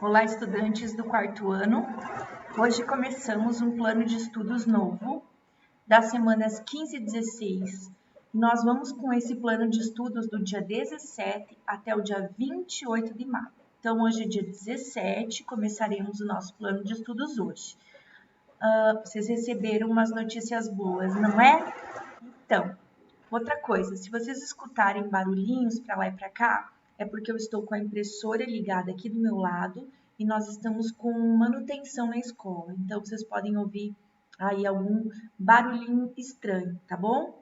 Olá, estudantes do quarto ano. Hoje começamos um plano de estudos novo das semanas 15 e 16. Nós vamos com esse plano de estudos do dia 17 até o dia 28 de maio. Então, hoje é dia 17, começaremos o nosso plano de estudos hoje. Vocês receberam umas notícias boas, não é? Então, outra coisa, se vocês escutarem barulhinhos para lá e para cá, é porque eu estou com a impressora ligada aqui do meu lado e nós estamos com manutenção na escola. Então, vocês podem ouvir aí algum barulhinho estranho, tá bom?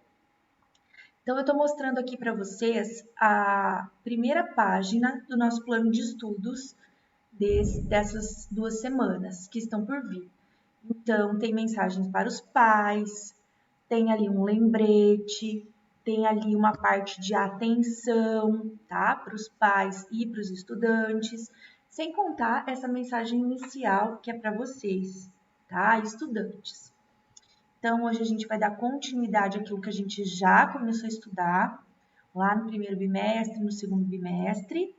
Então, eu estou mostrando aqui para vocês a primeira página do nosso plano de estudos dessas 2 semanas que estão por vir. Então, tem mensagens para os pais, tem ali um lembrete, tem ali uma parte de atenção, tá? Para os pais e para os estudantes, sem contar essa mensagem inicial que é para vocês, tá? Estudantes. Então, hoje a gente vai dar continuidade àquilo que a gente já começou a estudar, lá no primeiro bimestre, no segundo bimestre.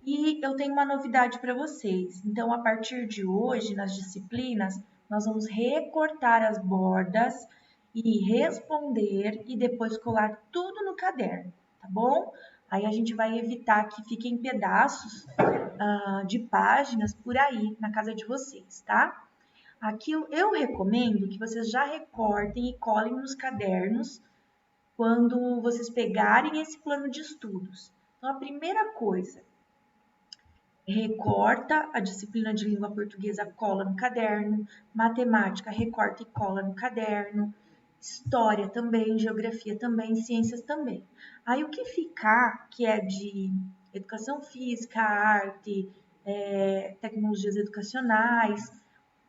E eu tenho uma novidade para vocês. Então, a partir de hoje, nas disciplinas, nós vamos recortar as bordas e responder e depois colar tudo no caderno, tá bom? Aí a gente vai evitar que fiquem pedaços de páginas por aí na casa de vocês, tá? Aqui eu recomendo que vocês já recortem e colhem nos cadernos quando vocês pegarem esse plano de estudos. Então, a primeira coisa, recorta a disciplina de língua portuguesa, cola no caderno, matemática, recorta e cola no caderno, história também, geografia também, ciências também. Aí o que ficar, que é de educação física, arte, tecnologias educacionais,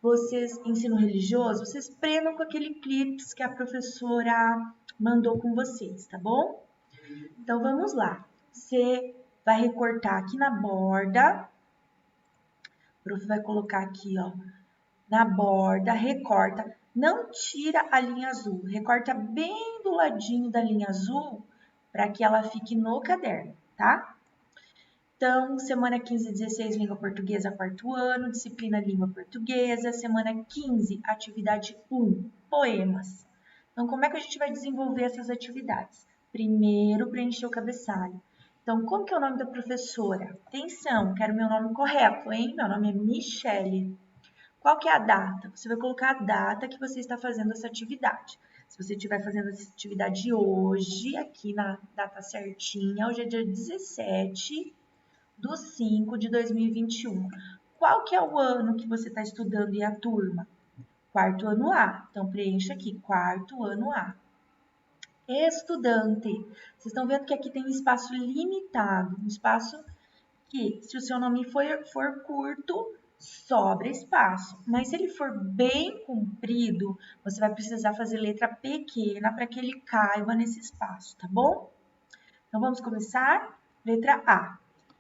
vocês, ensino religioso, vocês prendam com aquele clips que a professora mandou com vocês, tá bom? Então vamos lá. Você vai recortar aqui na borda. O prof vai colocar aqui, ó, na borda, recorta. Não tira a linha azul, recorta bem do ladinho da linha azul para que ela fique no caderno, tá? Então, semana 15 e 16, língua portuguesa, quarto ano, disciplina língua portuguesa. Semana 15, atividade 1, poemas. Então, como é que a gente vai desenvolver essas atividades? Primeiro, preencher o cabeçalho. Então, como que é o nome da professora? Atenção, quero meu nome correto, hein? Meu nome é Michele. Qual que é a data? Você vai colocar a data que você está fazendo essa atividade. Se você estiver fazendo essa atividade hoje, aqui na data certinha, hoje é dia 17/5/2021. Qual que é o ano que você está estudando e a turma? Quarto ano A. Então, preencha aqui, quarto ano A. Estudante. Vocês estão vendo que aqui tem um espaço limitado, um espaço que, se o seu nome for curto, sobra espaço. Mas se ele for bem comprido, você vai precisar fazer letra pequena para que ele caiba nesse espaço, tá bom? Então, vamos começar? Letra A.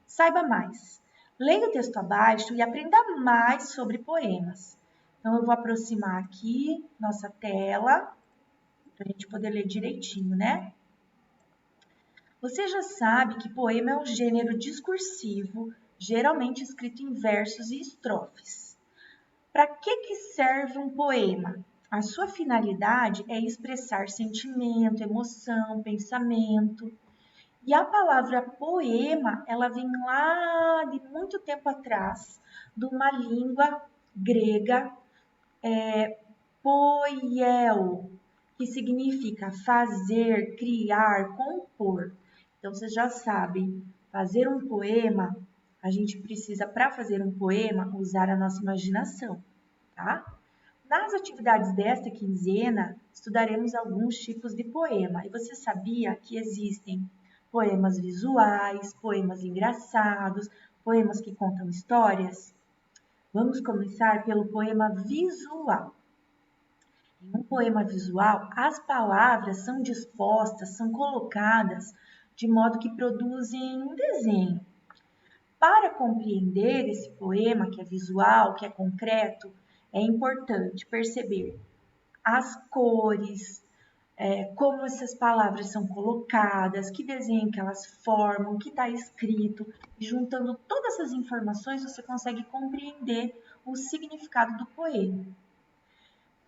Saiba mais. Leia o texto abaixo e aprenda mais sobre poemas. Então, eu vou aproximar aqui nossa tela para a gente poder ler direitinho, né? Você já sabe que poema é um gênero discursivo, geralmente escrito em versos e estrofes. Para que serve um poema? A sua finalidade é expressar sentimento, emoção, pensamento. E a palavra poema, ela vem lá de muito tempo atrás, de uma língua grega, poieo, que significa fazer, criar, compor. Então, vocês já sabem, fazer um poema, a gente precisa, para fazer um poema, usar a nossa imaginação, tá? Nas atividades desta quinzena, estudaremos alguns tipos de poema. E você sabia que existem poemas visuais, poemas engraçados, poemas que contam histórias? Vamos começar pelo poema visual. Em um poema visual, as palavras são dispostas, são colocadas de modo que produzem um desenho. Para compreender esse poema, que é visual, que é concreto, é importante perceber as cores, como essas palavras são colocadas, que desenho que elas formam, o que está escrito. E juntando todas essas informações, você consegue compreender o significado do poema.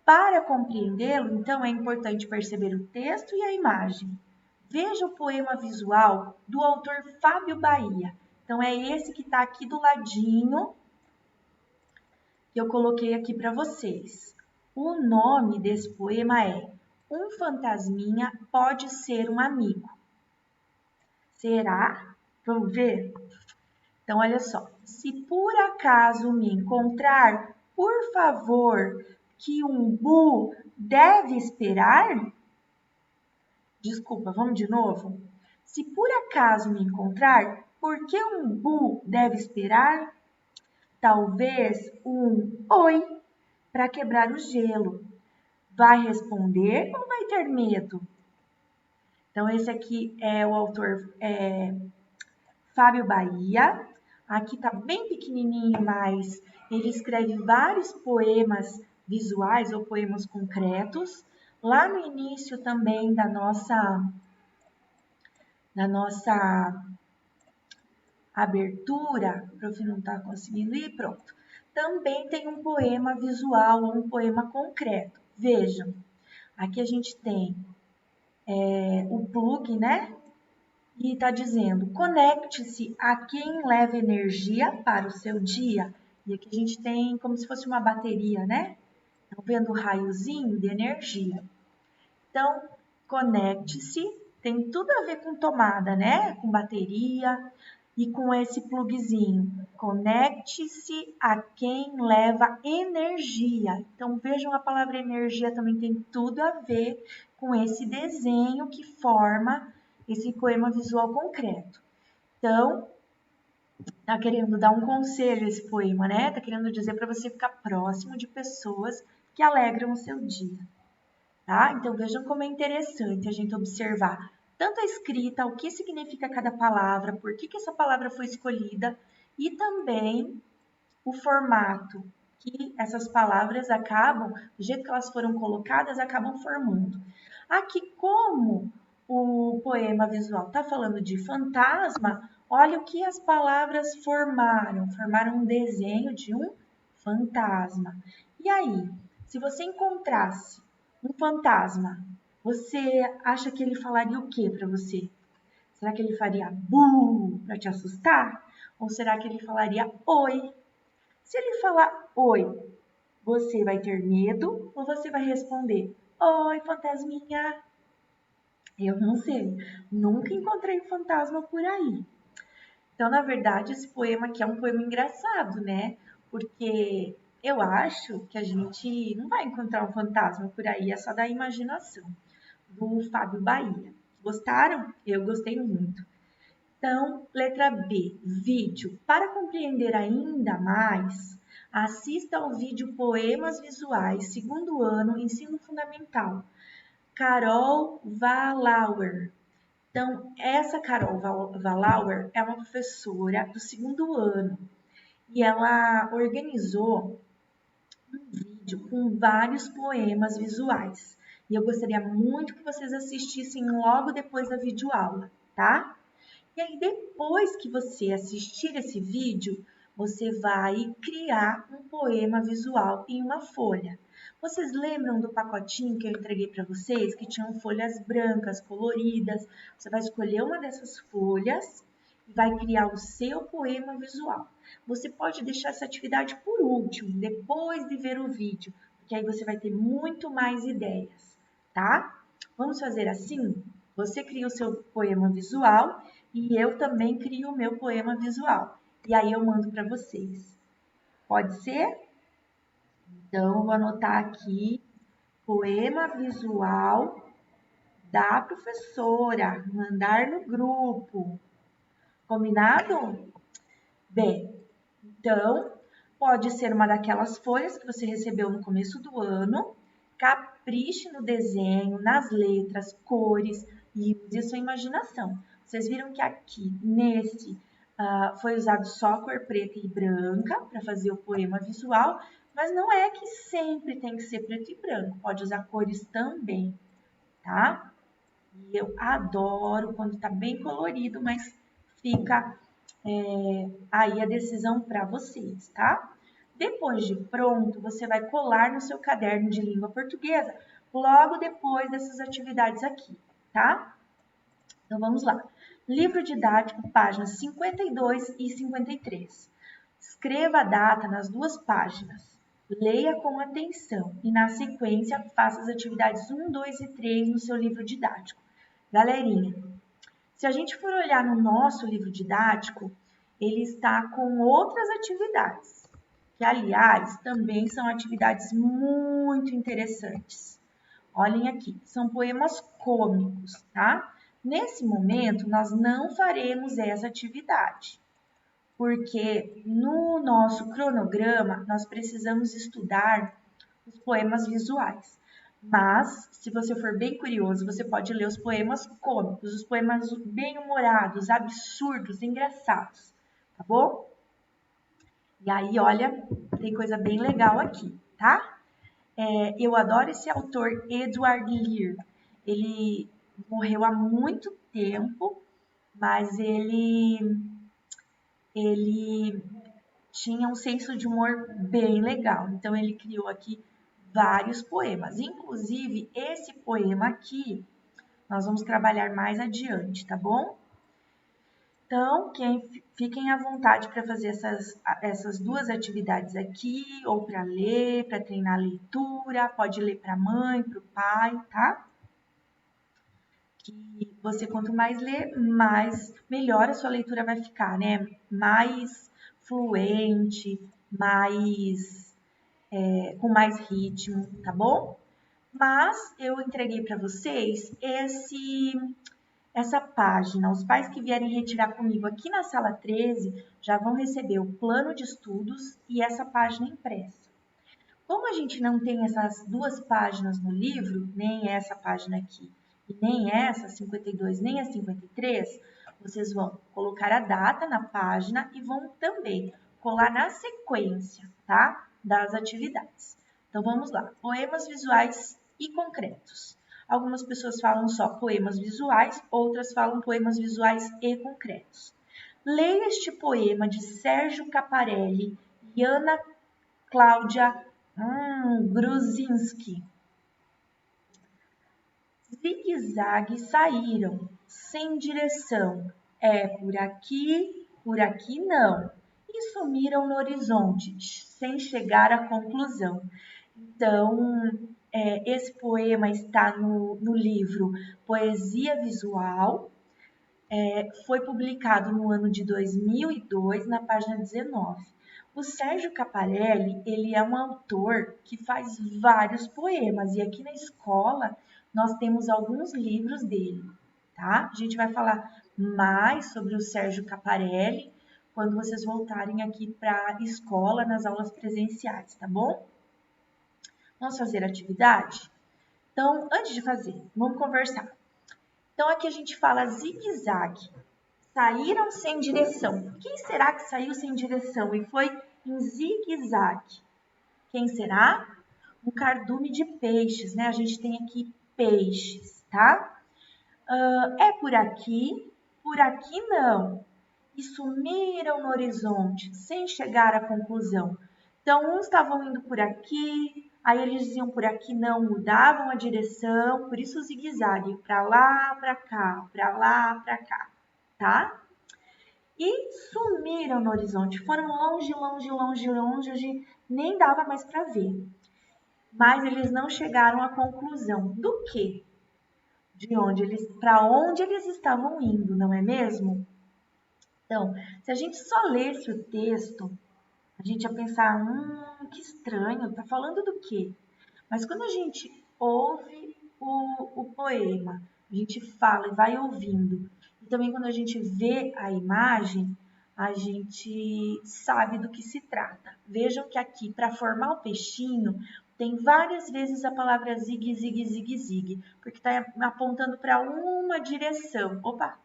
Para compreendê-lo, então, é importante perceber o texto e a imagem. Veja o poema visual do autor Fábio Bahia. Então, é esse que está aqui do ladinho, que eu coloquei aqui para vocês. O nome desse poema é Um Fantasminha Pode Ser um Amigo. Será? Vamos ver? Então, olha só. Se por acaso me encontrar, por favor, que um bu deve esperar? Desculpa, vamos de novo? Se por acaso me encontrar, por que um bu deve esperar? Talvez um oi para quebrar o gelo. Vai responder ou vai ter medo? Então, esse aqui é o autor Fábio Bahia. Aqui tá bem pequenininho, mas ele escreve vários poemas visuais ou poemas concretos. Lá no início também da nossa abertura, o prof não está conseguindo ir, pronto. Também tem um poema visual ou um poema concreto. Vejam, aqui a gente tem o plug, né? E está dizendo, conecte-se a quem leva energia para o seu dia. E aqui a gente tem como se fosse uma bateria, né? Estão vendo o raiozinho de energia. Então, conecte-se, tem tudo a ver com tomada, né? Com bateria e com esse plugzinho. Conecte-se a quem leva energia. Então, vejam a palavra energia também tem tudo a ver com esse desenho que forma esse poema visual concreto. Então, tá querendo dar um conselho esse poema, né? Tá querendo dizer para você ficar próximo de pessoas que alegram o seu dia. Tá? Então, vejam como é interessante a gente observar tanto a escrita, o que significa cada palavra, por que essa palavra foi escolhida e também o formato que essas palavras acabam, do jeito que elas foram colocadas, acabam formando. Aqui, como o poema visual está falando de fantasma, olha o que as palavras formaram. Formaram um desenho de um fantasma. E aí, se você encontrasse um fantasma, você acha que ele falaria o que para você? Será que ele faria bu para te assustar? Ou será que ele falaria oi? Se ele falar oi, você vai ter medo ou você vai responder oi, fantasminha? Eu não sei, nunca encontrei um fantasma por aí. Então, na verdade, esse poema aqui é um poema engraçado, né? Porque eu acho que a gente não vai encontrar um fantasma por aí, é só da imaginação, do Fábio Bahia. Gostaram? Eu gostei muito. Então, letra B, vídeo. Para compreender ainda mais, assista ao vídeo Poemas Visuais, segundo ano, ensino fundamental. Carol Valauer. Então, essa Carol Valauer é uma professora do segundo ano e ela organizou um vídeo com vários poemas visuais. E eu gostaria muito que vocês assistissem logo depois da videoaula, tá? E aí, depois que você assistir esse vídeo, você vai criar um poema visual em uma folha. Vocês lembram do pacotinho que eu entreguei para vocês, que tinham folhas brancas, coloridas? Você vai escolher uma dessas folhas e vai criar o seu poema visual. Você pode deixar essa atividade por último, depois de ver o vídeo, porque aí você vai ter muito mais ideias, tá? Vamos fazer assim? Você cria o seu poema visual e eu também crio o meu poema visual. E aí eu mando para vocês. Pode ser? Então, eu vou anotar aqui poema visual da professora, mandar no grupo. Combinado? Bem, então, pode ser uma daquelas folhas que você recebeu no começo do ano. Capriche no desenho, nas letras, cores e use a sua imaginação. Vocês viram que aqui, nesse, foi usado só cor preta e branca para fazer o poema visual, mas não é que sempre tem que ser preto e branco, pode usar cores também, tá? E eu adoro quando tá bem colorido, mas fica aí a decisão para vocês, tá? Depois de pronto, você vai colar no seu caderno de língua portuguesa, logo depois dessas atividades aqui, tá? Então vamos lá. Livro didático, páginas 52 e 53. Escreva a data nas duas páginas. Leia com atenção e, na sequência, faça as atividades 1, 2 e 3 no seu livro didático. Galerinha, se a gente for olhar no nosso livro didático, ele está com outras atividades, que, aliás, também são atividades muito interessantes. Olhem aqui, são poemas cômicos, tá? Nesse momento, nós não faremos essa atividade, porque no nosso cronograma, nós precisamos estudar os poemas visuais. Mas, se você for bem curioso, você pode ler os poemas cômicos, os poemas bem-humorados, absurdos, engraçados, tá bom? E aí, olha, tem coisa bem legal aqui, tá? Eu adoro esse autor, Edward Lear. Ele morreu há muito tempo, mas ele tinha um senso de humor bem legal. Então, ele criou aqui vários poemas. Inclusive, esse poema aqui, nós vamos trabalhar mais adiante, tá bom? Então, fiquem à vontade para fazer essas duas atividades aqui, ou para ler, para treinar a leitura, pode ler para a mãe, para o pai, tá? Que você, quanto mais ler, melhor a sua leitura vai ficar, né? Mais fluente, com mais ritmo, tá bom? Mas eu entreguei para vocês essa página. Os pais que vierem retirar comigo aqui na sala 13 já vão receber o plano de estudos e essa página impressa. Como a gente não tem essas duas páginas no livro, nem essa página aqui e nem essa 52, nem a 53, vocês vão colocar a data na página e vão também colar na sequência, tá? Das atividades. Então vamos lá. Poemas visuais e concretos. Algumas pessoas falam só poemas visuais, outras falam poemas visuais e concretos. Leia este poema de Sérgio Caparelli e Ana Cláudia Gruzinski. Zigue-zague saíram, sem direção. É por aqui não. E sumiram no horizonte, sem chegar à conclusão. Então, esse poema está no livro Poesia Visual, foi publicado no ano de 2002, na página 19. O Sérgio Caparelli, ele é um autor que faz vários poemas, e aqui na escola nós temos alguns livros dele, tá? A gente vai falar mais sobre o Sérgio Caparelli quando vocês voltarem aqui para a escola, nas aulas presenciais, tá bom? Vamos fazer atividade? Então, antes de fazer, vamos conversar. Então, aqui a gente fala zigue-zague. Saíram sem direção. Quem será que saiu sem direção e foi em zigue-zague? Quem será? Um cardume de peixes, né? A gente tem aqui peixes, tá? É por aqui não. E sumiram no horizonte, sem chegar à conclusão. Então, uns estavam indo por aqui, aí eles diziam por aqui não, mudavam a direção, por isso o zigue-zague, para lá, para cá, para lá, para cá, tá? E sumiram no horizonte, foram longe, longe, longe, longe, onde nem dava mais para ver. Mas eles não chegaram à conclusão do quê? Para onde eles estavam indo, não é mesmo? Então, se a gente só lesse o texto, a gente ia pensar, que estranho, tá falando do quê? Mas quando a gente ouve o poema, a gente fala e vai ouvindo, e também quando a gente vê a imagem, a gente sabe do que se trata. Vejam que aqui, para formar o peixinho, tem várias vezes a palavra zigue, zigue, zigue, zigue, porque está apontando para uma direção. Opa,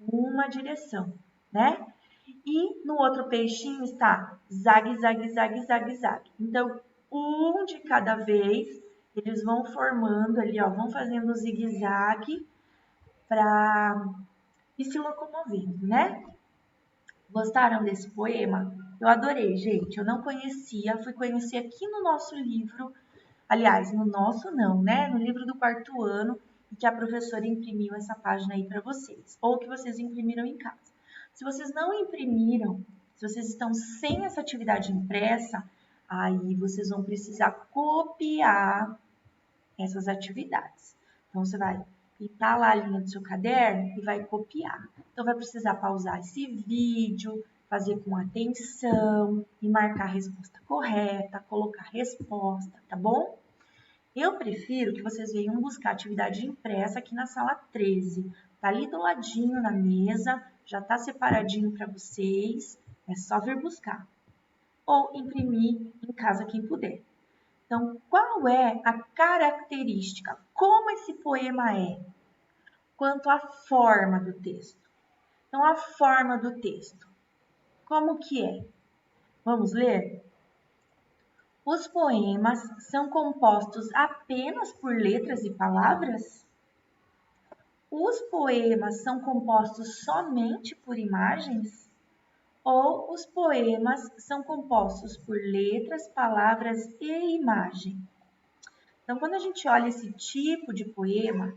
uma direção, né? E no outro peixinho está zague, zague, zague, zague, zague. Então, um de cada vez, eles vão formando ali, ó, vão fazendo zigue-zague para ir se locomovendo, né? Gostaram desse poema? Eu adorei, gente. Eu não conhecia, fui conhecer aqui no nosso livro. Aliás, no nosso não, né? No livro do quarto ano, que a professora imprimiu essa página aí para vocês, ou que vocês imprimiram em casa. Se vocês não imprimiram, se vocês estão sem essa atividade impressa, aí vocês vão precisar copiar essas atividades. Então, você vai pintar lá a linha do seu caderno e vai copiar. Então, vai precisar pausar esse vídeo, fazer com atenção e marcar a resposta correta, colocar a resposta, tá bom? Eu prefiro que vocês venham buscar atividade impressa aqui na sala 13. Tá ali do ladinho na mesa, já tá separadinho para vocês, é só vir buscar. Ou imprimir em casa quem puder. Então, qual é a característica? Como esse poema é? Quanto à forma do texto. Então, a forma do texto. Como que é? Vamos ler? Os poemas são compostos apenas por letras e palavras? Os poemas são compostos somente por imagens? Ou os poemas são compostos por letras, palavras e imagem? Então, quando a gente olha esse tipo de poema,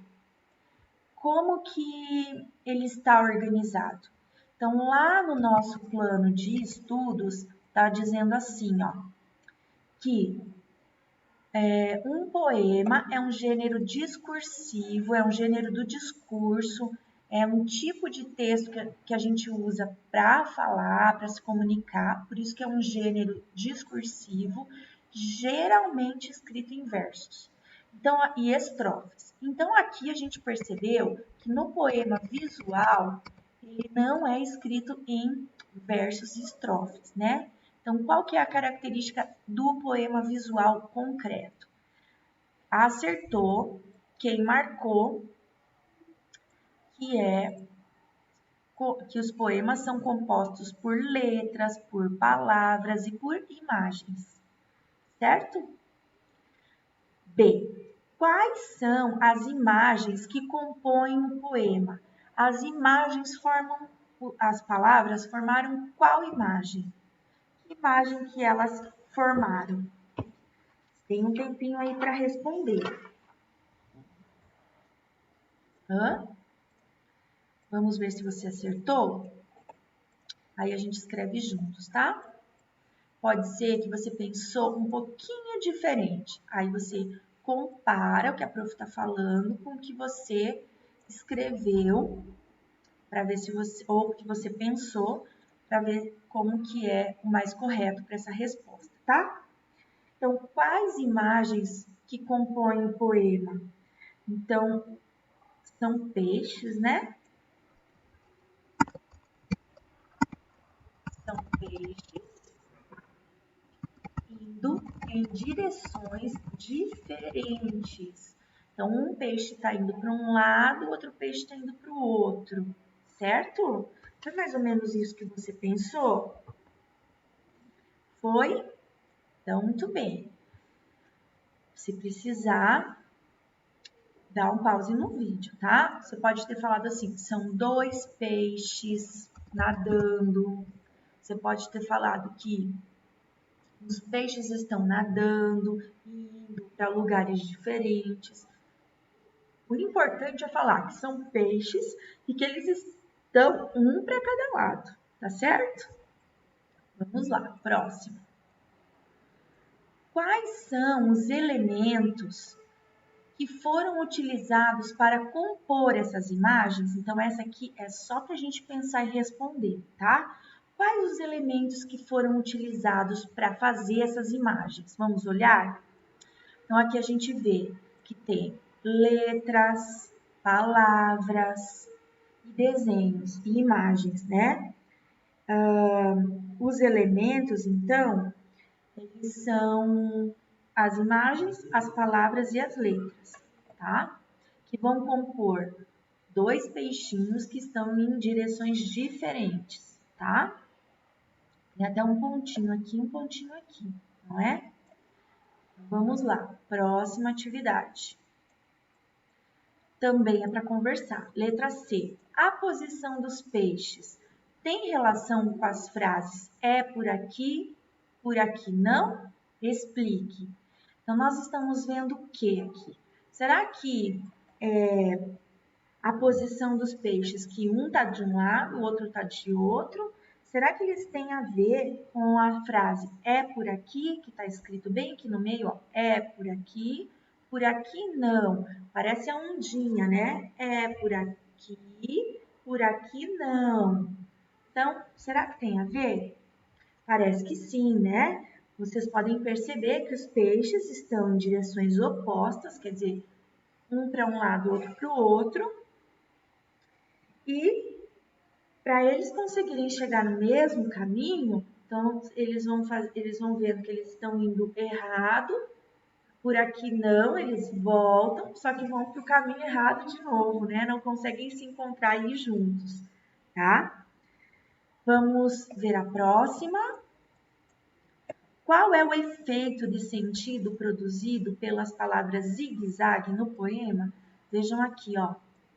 como que ele está organizado? Então, lá no nosso plano de estudos, está dizendo assim, ó, que um poema é um gênero discursivo, é um gênero do discurso, é um tipo de texto que a gente usa para falar, para se comunicar, por isso que é um gênero discursivo, geralmente escrito em versos. Então, e estrofes. Então, aqui a gente percebeu que no poema visual, ele não é escrito em versos e estrofes, né? Então, qual que é a característica do poema visual concreto? Acertou quem marcou que os poemas são compostos por letras, por palavras e por imagens, certo? B. Quais são as imagens que compõem o poema? As imagens formam, as palavras formaram qual imagem? Que imagem que elas formaram? Tem um tempinho aí para responder. Hã? Vamos ver se você acertou? Aí a gente escreve juntos, tá? Pode ser que você pensou um pouquinho diferente. Aí você compara o que a prof está falando com o que você escreveu para ver se você ou o que você pensou para ver como que é o mais correto para essa resposta, tá? Então, quais imagens que compõem o poema? Então, são peixes, né? São peixes indo em direções diferentes. Então, um peixe está indo para um lado, o outro peixe está indo para o outro, certo? Foi mais ou menos isso que você pensou? Foi? Então, muito bem. Se precisar, dá um pause no vídeo, tá? Você pode ter falado assim, são dois peixes nadando. Você pode ter falado que os peixes estão nadando, indo para lugares diferentes. O importante é falar que são peixes e que eles estão um para cada lado, tá certo? Vamos lá, próximo. Quais são os elementos que foram utilizados para compor essas imagens? Então, essa aqui é só para a gente pensar e responder, tá? Quais os elementos que foram utilizados para fazer essas imagens? Vamos olhar? Então, aqui a gente vê que tem letras, palavras, desenhos e imagens, né? Os elementos, então, eles são as imagens, as palavras e as letras, tá? Que vão compor dois peixinhos que estão em direções diferentes, tá? Tem até um pontinho aqui, não é? Vamos lá, próxima atividade. Também é para conversar. Letra C. A posição dos peixes tem relação com as frases é por aqui não? Explique. Então, nós estamos vendo o que aqui? Será que a posição dos peixes, que um está de um lado, o outro está de outro, será que eles têm a ver com a frase é por aqui, que está escrito bem aqui no meio, ó, é por aqui não. Parece a ondinha, né? É por aqui não. Então, será que tem a ver? Parece que sim, né? Vocês podem perceber que os peixes estão em direções opostas, quer dizer, um para um lado, outro para o outro. E para eles conseguirem chegar no mesmo caminho, então eles vão vendo que eles estão indo errado, por aqui não, eles voltam, só que vão para o caminho errado de novo, né? Não conseguem se encontrar aí juntos, tá? Vamos ver a próxima. Qual é o efeito de sentido produzido pelas palavras zigue-zague no poema? Vejam aqui, ó.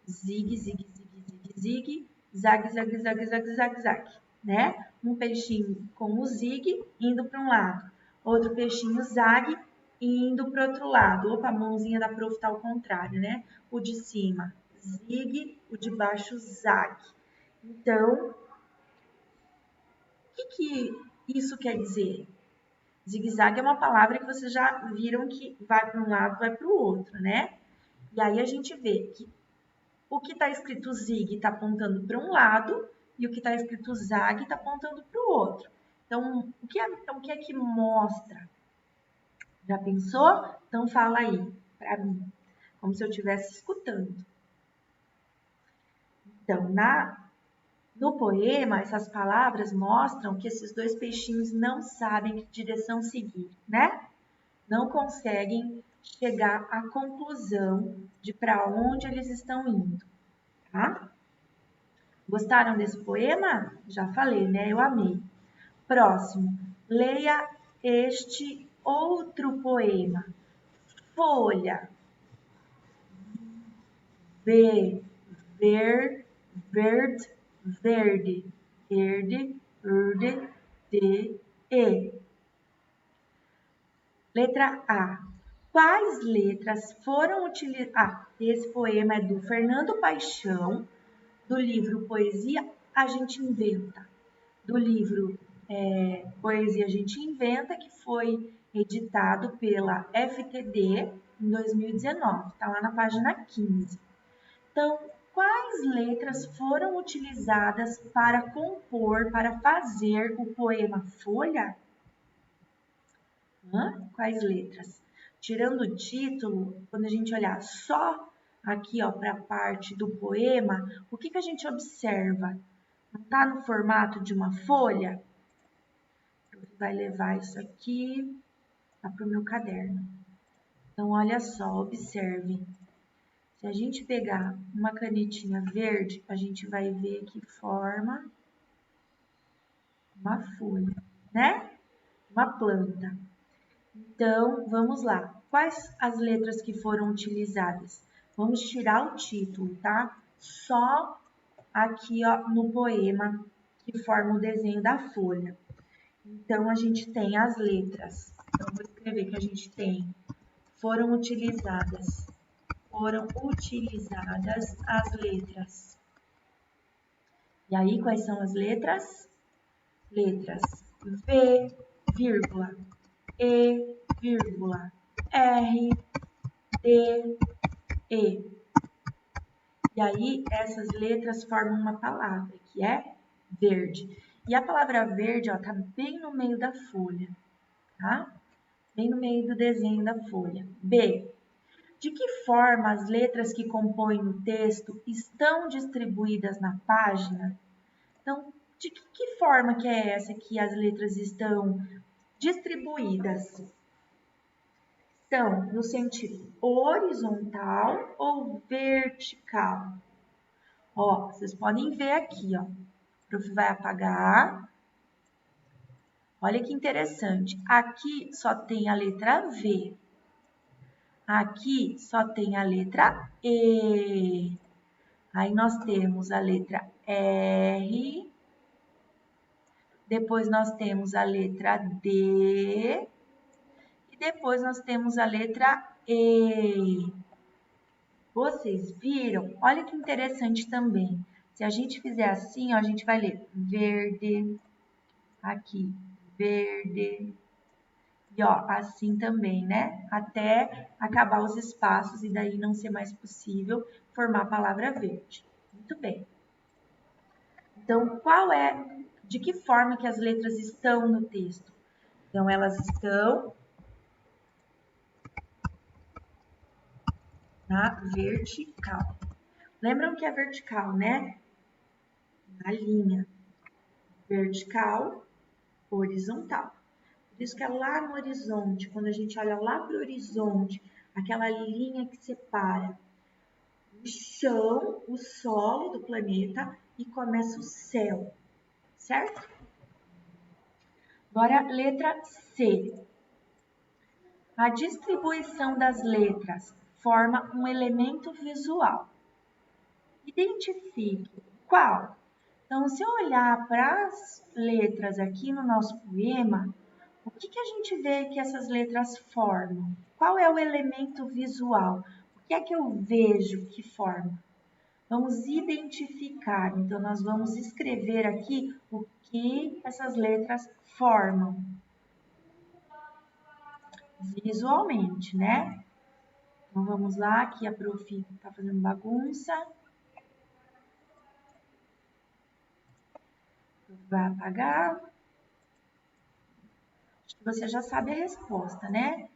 Zigue, zigue, zigue, zigue, zigue, zague, zague, zague, zague, zague, zague, né? Um peixinho com o zigue indo para um lado, outro peixinho zague indo para o outro lado. Opa, a mãozinha da prof tá ao contrário, né? O de cima, zigue, o de baixo, zague. Então, o que isso quer dizer? Zigue-zague é uma palavra que vocês já viram que vai para um lado, vai para o outro, né? E aí a gente vê que o que está escrito zig está apontando para um lado e o que está escrito zag está apontando para o outro. Então, o que é que mostra? Já pensou? Então, fala aí para mim, como se eu estivesse escutando. Então, no poema, essas palavras mostram que esses dois peixinhos não sabem que direção seguir, né? Não conseguem chegar à conclusão de para onde eles estão indo, tá? Gostaram desse poema? Já falei, né? Eu amei. Próximo, leia este outro poema. Folha. Verde, verde, verde, verde, verde, de, e. Letra A. Quais letras foram utilizadas? Esse poema é do Fernando Paixão, do livro Poesia A Gente Inventa. Do livro Poesia A Gente Inventa, que foi editado pela FTD em 2019. Está lá na página 15. Então, quais letras foram utilizadas para compor, para fazer o poema Folha? Quais letras? Tirando o título, quando a gente olhar só aqui para a parte do poema, o que a gente observa? Não está no formato de uma folha? Vai levar isso aqui para o meu caderno. Então, olha só, observe. Se a gente pegar uma canetinha verde, a gente vai ver que forma uma folha, né? Uma planta. Então, vamos lá. Quais as letras que foram utilizadas? Vamos tirar o título, tá? Só aqui no poema que forma o desenho da folha. Então, a gente tem as letras. Então, vou escrever que a gente tem. Foram utilizadas as letras. E aí, quais são as letras? Letras V, vírgula, E, vírgula, R, D, E. E aí, essas letras formam uma palavra, que é verde. E a palavra verde, ó, tá bem no meio da folha, tá? Bem no meio do desenho da folha. B. De que forma as letras que compõem o texto estão distribuídas na página? Então, de que forma que é essa que as letras estão distribuídas? Estão no sentido horizontal ou vertical? Ó, vocês podem ver aqui, ó. O prof vai apagar. Olha que interessante. Aqui só tem a letra V. Aqui só tem a letra E. Aí nós temos a letra R. Depois nós temos a letra D. E depois nós temos a letra E. Vocês viram? Olha que interessante também. Se a gente fizer assim, ó, a gente vai ler verde, aqui, verde. E ó, assim também, né? Até acabar os espaços e daí não ser mais possível formar a palavra verde. Muito bem. Então, de que forma que as letras estão no texto? Então, elas estão na vertical. Lembram que é vertical, né? Na linha. Vertical, horizontal. Por isso que é lá no horizonte, quando a gente olha lá para o horizonte, aquela linha que separa o chão, o solo do planeta e começa o céu, certo? Agora, letra C. A distribuição das letras forma um elemento visual. Identifique qual. Então, se eu olhar para as letras aqui no nosso poema, o que a gente vê que essas letras formam? Qual é o elemento visual? O que é que eu vejo que forma? Vamos identificar. Então, nós vamos escrever aqui o que essas letras formam visualmente, né? Então, vamos lá, aqui a prof está fazendo bagunça. Vai apagar. Acho que você já sabe a resposta, né?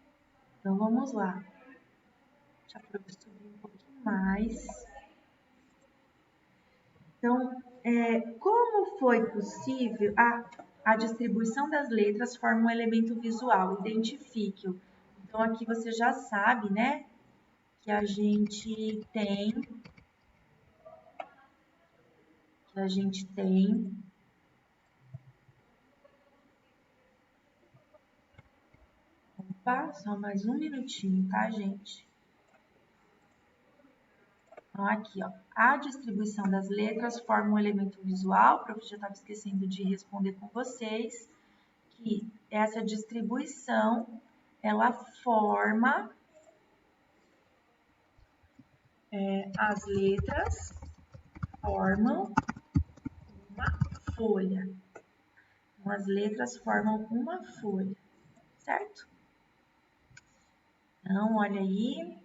Então, vamos lá. Deixa a prof subir um pouquinho mais. Então, como foi possível a distribuição das letras forma um elemento visual? Identifique-o. Então, aqui você já sabe, né? Que a gente tem Opa, só mais um minutinho, tá, gente? Então, aqui, ó, a distribuição das letras forma um elemento visual. O prof já estava esquecendo de responder com vocês que essa distribuição, ela forma as letras formam uma folha. Então, as letras formam uma folha, certo? Então, olha aí,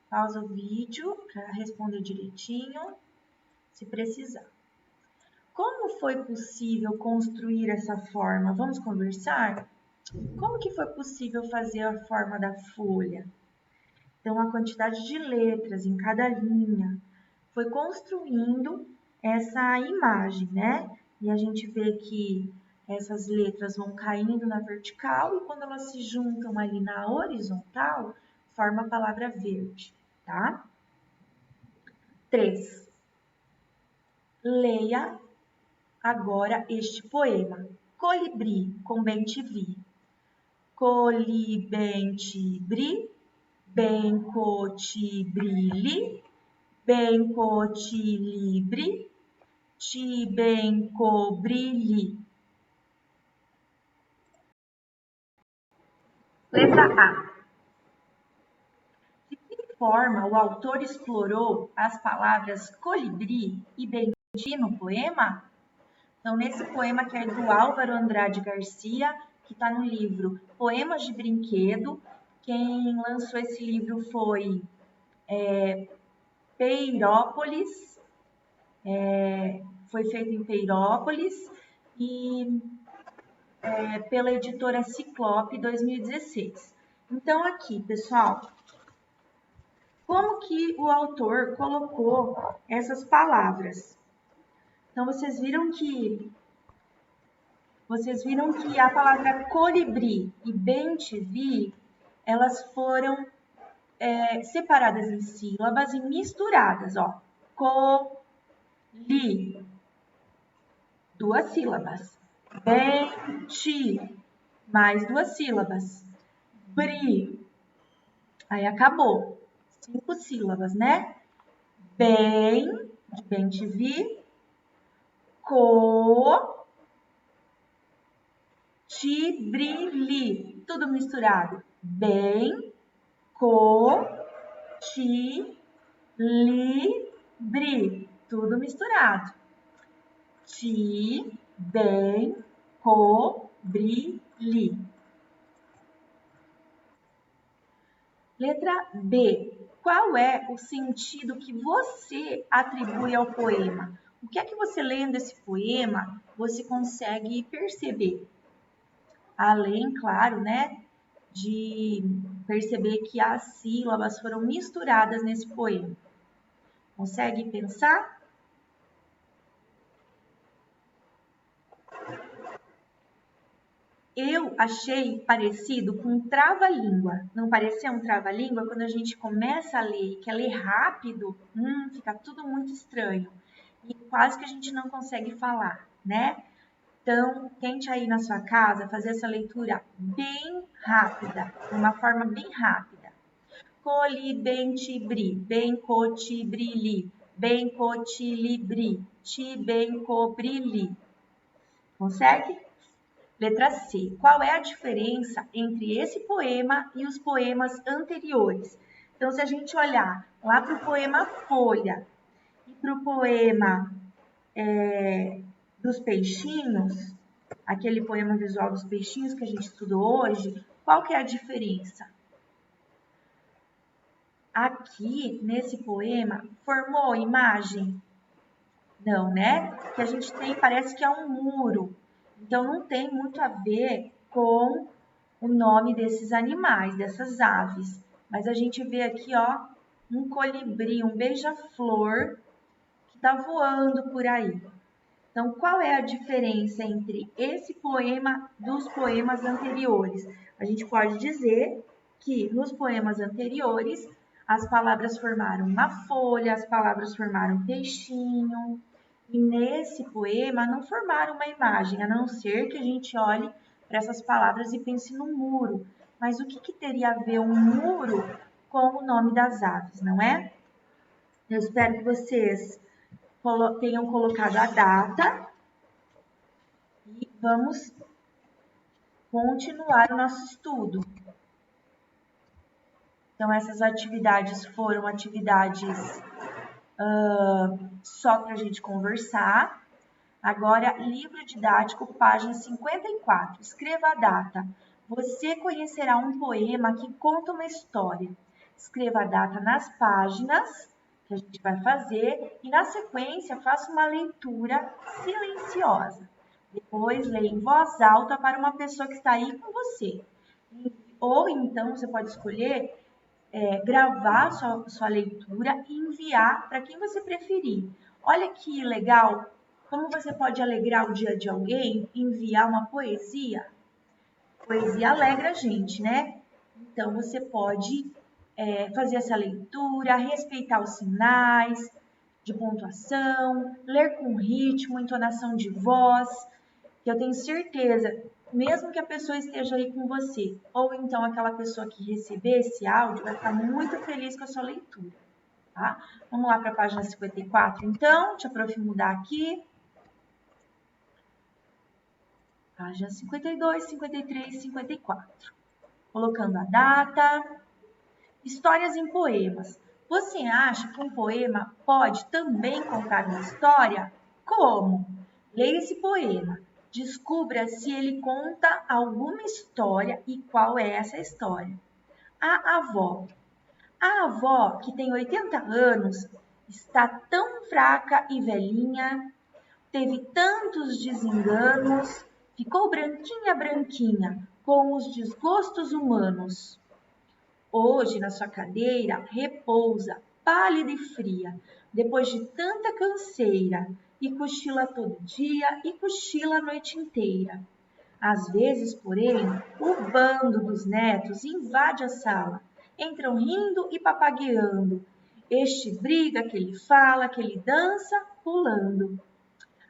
pausa o vídeo para responder direitinho, se precisar. Como foi possível construir essa forma? Vamos conversar? Como que foi possível fazer a forma da folha? Então, a quantidade de letras em cada linha foi construindo essa imagem, né? E a gente vê que essas letras vão caindo na vertical e quando elas se juntam ali na horizontal, forma a palavra verde, tá? 3. Leia agora este poema. Colibri, com bem-te-vi. Colibente-bri, bem-co-ti-brilhe, bem-co-ti-libre, ti-bem-co-brilhe. Letra A. De que forma o autor explorou as palavras colibri e bem-te no poema? Então, nesse poema que é do Álvaro Andrade Garcia, que está no livro Poemas de Brinquedo, quem lançou esse livro foi Peirópolis, foi feito em Peirópolis e pela editora Ciclope 2016. Então, aqui, pessoal, como que o autor colocou essas palavras? Então, vocês viram que a palavra colibri e bem-te-vi, elas foram separadas em sílabas e misturadas, ó. Coli, 2 sílabas. Bem-te, mais 2 sílabas. Bri. Aí acabou. 5 sílabas, né? Bem, de bem te vi. Co, ti, bri, li. Tudo misturado. Bem, co, ti, li, bri. Tudo misturado. Ti, bem, co, bri, li. Letra B. Qual é o sentido que você atribui ao poema? O que é que você lendo esse poema você consegue perceber? Além, claro, né, de perceber que as sílabas foram misturadas nesse poema. Consegue pensar? Eu achei parecido com um trava-língua. Não parecia um trava-língua? Quando a gente começa a ler e quer ler rápido, fica tudo muito estranho. E quase que a gente não consegue falar, né? Então, tente aí na sua casa fazer essa leitura bem rápida, de uma forma bem rápida. Coli, bem, tibri, bem, co, tibri, bem, co, tilibri, ti, bem, co, brilhi. Consegue? Letra C. Qual é a diferença entre esse poema e os poemas anteriores? Então, se a gente olhar lá para o poema Folha e para o poema dos peixinhos, aquele poema visual dos peixinhos que a gente estudou hoje, qual que é a diferença? Aqui, nesse poema, formou imagem? Não, né? O que a gente tem parece que é um muro. Então, não tem muito a ver com o nome desses animais, dessas aves. Mas a gente vê aqui, ó, um colibri, um beija-flor que está voando por aí. Então, qual é a diferença entre esse poema dos poemas anteriores? A gente pode dizer que nos poemas anteriores as palavras formaram uma folha, as palavras formaram peixinho, e nesse poema não formaram uma imagem, a não ser que a gente olhe para essas palavras e pense no muro. Mas o que teria a ver um muro com o nome das aves, não é? Eu espero que vocês tenham colocado a data e vamos continuar o nosso estudo. Então, essas atividades foram atividades só para a gente conversar. Agora, livro didático, página 54. Escreva a data. Você conhecerá um poema que conta uma história. Escreva a data nas páginas que a gente vai fazer e, na sequência, faça uma leitura silenciosa. Depois, leia em voz alta para uma pessoa que está aí com você. Ou então, você pode escolher gravar sua leitura e enviar para quem você preferir. Olha que legal! Como você pode alegrar o dia de alguém e enviar uma poesia? Poesia alegra a gente, né? Então, você pode fazer essa leitura, respeitar os sinais de pontuação, ler com ritmo, entonação de voz, que eu tenho certeza, mesmo que a pessoa esteja aí com você, ou então aquela pessoa que receber esse áudio vai ficar muito feliz com a sua leitura, tá? Vamos lá para a página 54, então, deixa eu mudar aqui. Página 52, 53, 54. Colocando a data. Histórias em poemas. Você acha que um poema pode também contar uma história? Como? Leia esse poema. Descubra se ele conta alguma história e qual é essa história. A avó. A avó, que tem 80 anos, está tão fraca e velhinha, teve tantos desenganos, ficou branquinha, branquinha, com os desgostos humanos. Hoje, na sua cadeira, repousa, pálida e fria, depois de tanta canseira, e cochila todo dia e cochila a noite inteira. Às vezes, porém, o bando dos netos invade a sala, entram rindo e papagueando. Este briga, aquele fala, aquele dança, pulando.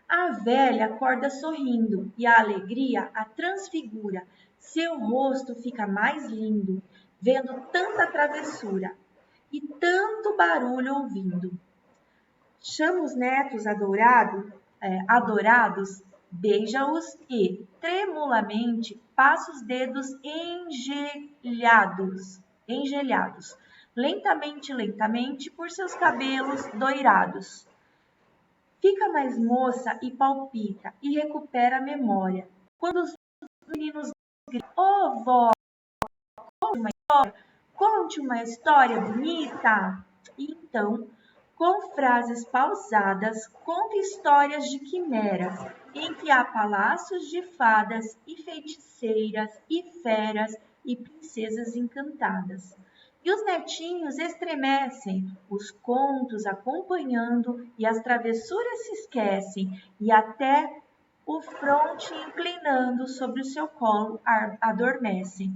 A velha acorda sorrindo e a alegria a transfigura. Seu rosto fica mais lindo, vendo tanta travessura e tanto barulho ouvindo. Chama os netos adorados, beija-os e, tremulamente, passa os dedos engelhados, lentamente, por seus cabelos doirados. Fica mais moça e palpita e recupera a memória. Quando os meninos gritam, "Ô, vó, conte uma história bonita!" E então, com frases pausadas, conta histórias de quimeras, em que há palácios de fadas e feiticeiras e feras e princesas encantadas. E os netinhos estremecem, os contos acompanhando, e as travessuras se esquecem, e até o fronte inclinando sobre o seu colo adormecem.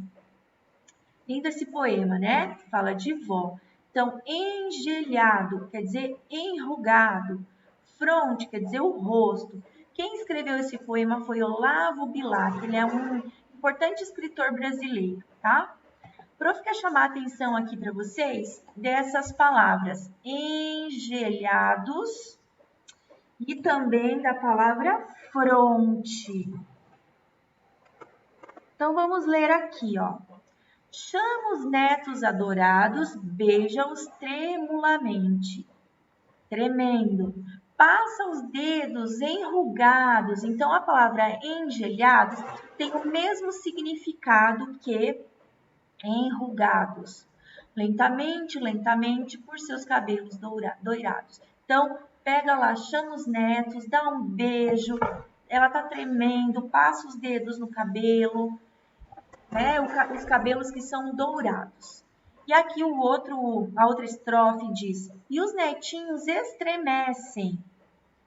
Lindo esse poema, né? Fala de vó. Então, engelhado quer dizer enrugado. Fronte quer dizer o rosto. Quem escreveu esse poema foi Olavo Bilac. Ele é um importante escritor brasileiro, tá? O prof quer chamar a atenção aqui para vocês dessas palavras engelhados e também da palavra fronte. Então, vamos ler aqui, ó. Chama os netos adorados, beija-os tremulamente, tremendo. Passa os dedos enrugados. Então, a palavra engelhados tem o mesmo significado que enrugados. Lentamente, por seus cabelos doirados. Então, pega lá, chama os netos, dá um beijo. Ela tá tremendo, passa os dedos no cabelo. Os cabelos que são dourados. E aqui a outra estrofe diz: e os netinhos estremecem,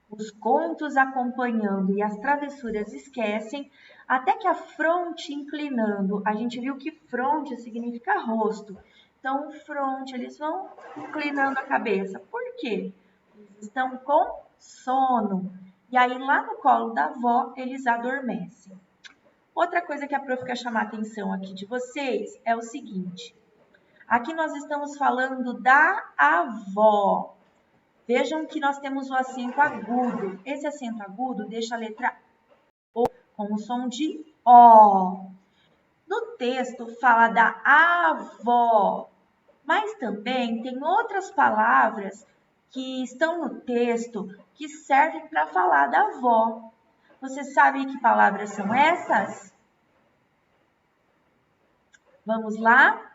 os contos acompanhando e as travessuras esquecem, até que a fronte inclinando. A gente viu que fronte significa rosto. Então, fronte, eles vão inclinando a cabeça. Por quê? Eles estão com sono. E aí, lá no colo da avó, eles adormecem. Outra coisa que a prof quer chamar a atenção aqui de vocês é o seguinte. Aqui nós estamos falando da avó. Vejam que nós temos o acento agudo. Esse acento agudo deixa a letra O com o som de O. No texto fala da avó, mas também tem outras palavras que estão no texto que servem para falar da avó. Você sabe que palavras são essas? Vamos lá?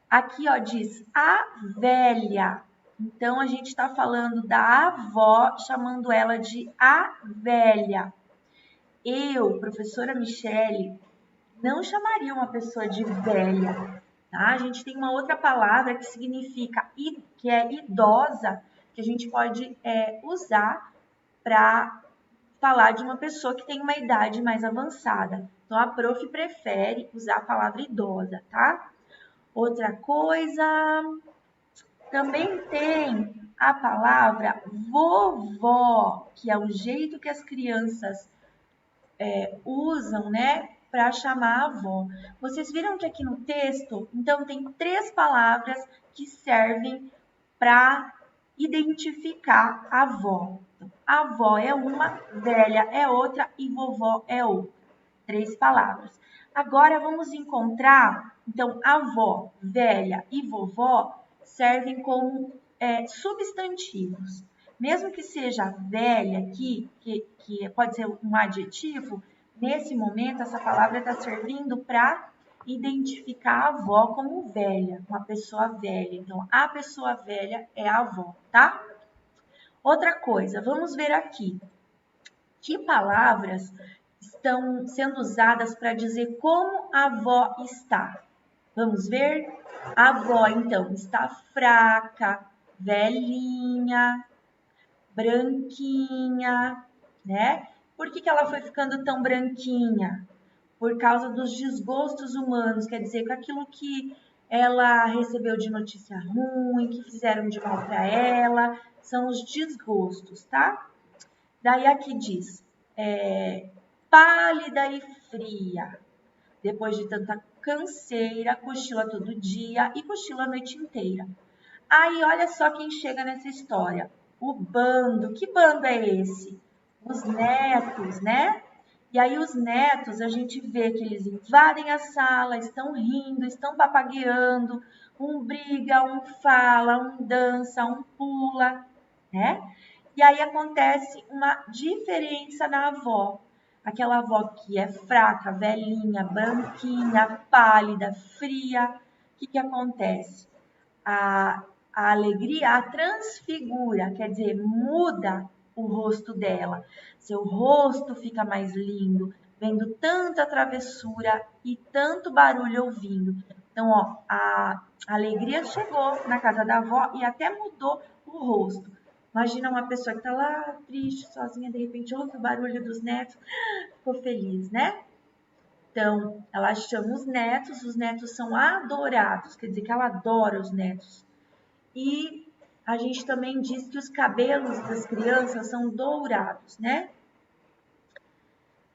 Aqui, ó, diz a velha. Então, a gente está falando da avó, chamando ela de a velha. Eu, professora Michele, não chamaria uma pessoa de velha, tá? A gente tem uma outra palavra que significa, que é idosa, que a gente pode usar para falar de uma pessoa que tem uma idade mais avançada. Então, a prof prefere usar a palavra idosa, tá? Outra coisa, também tem a palavra vovó, que é o jeito que as crianças usam, né, para chamar a avó. Vocês viram que aqui no texto, então, tem 3 palavras que servem para identificar a avó. Então, avó é uma, velha é outra e vovó é outra. 3 palavras. Agora vamos encontrar, então, avó, velha e vovó servem como substantivos. Mesmo que seja velha aqui, que pode ser um adjetivo, nesse momento essa palavra está servindo para identificar a avó como velha, uma pessoa velha. Então, a pessoa velha é a avó, tá? Outra coisa, vamos ver aqui. Que palavras estão sendo usadas para dizer como a avó está? Vamos ver? A avó, então, está fraca, velhinha, branquinha, né? Por que ela foi ficando tão branquinha? Por causa dos desgostos humanos, quer dizer, com aquilo que ela recebeu de notícia ruim, que fizeram de mal para ela, são os desgostos, tá? Daí aqui diz, pálida e fria. depois de tanta canseira, cochila todo dia e cochila a noite inteira. Aí, olha só quem chega nessa história. O bando. Que bando é esse? Os netos, né? E aí os netos, a gente vê que eles invadem a sala, estão rindo, estão papagueando, um briga, um fala, um dança, um pula, né? E aí acontece uma diferença na avó. Aquela avó que é fraca, velhinha, branquinha, pálida, fria. O que acontece? A alegria a transfigura, quer dizer, muda o rosto dela. Seu rosto fica mais lindo, vendo tanta travessura e tanto barulho ouvindo. Então, ó, a alegria chegou na casa da avó e até mudou o rosto. Imagina uma pessoa que está lá triste, sozinha, de repente ouve o barulho dos netos, ficou feliz, né? Então, ela chama os netos são adorados, quer dizer que ela adora os netos. E a gente também diz que os cabelos das crianças são dourados, né?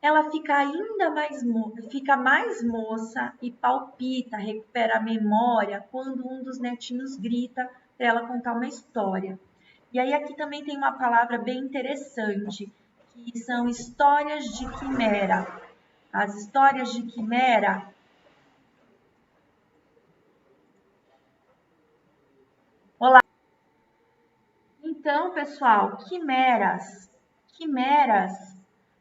Ela fica ainda mais moça e palpita, recupera a memória quando um dos netinhos grita para ela contar uma história. E aí aqui também tem uma palavra bem interessante, que são histórias de quimera. As histórias de quimera. Olá. Então, pessoal, quimeras.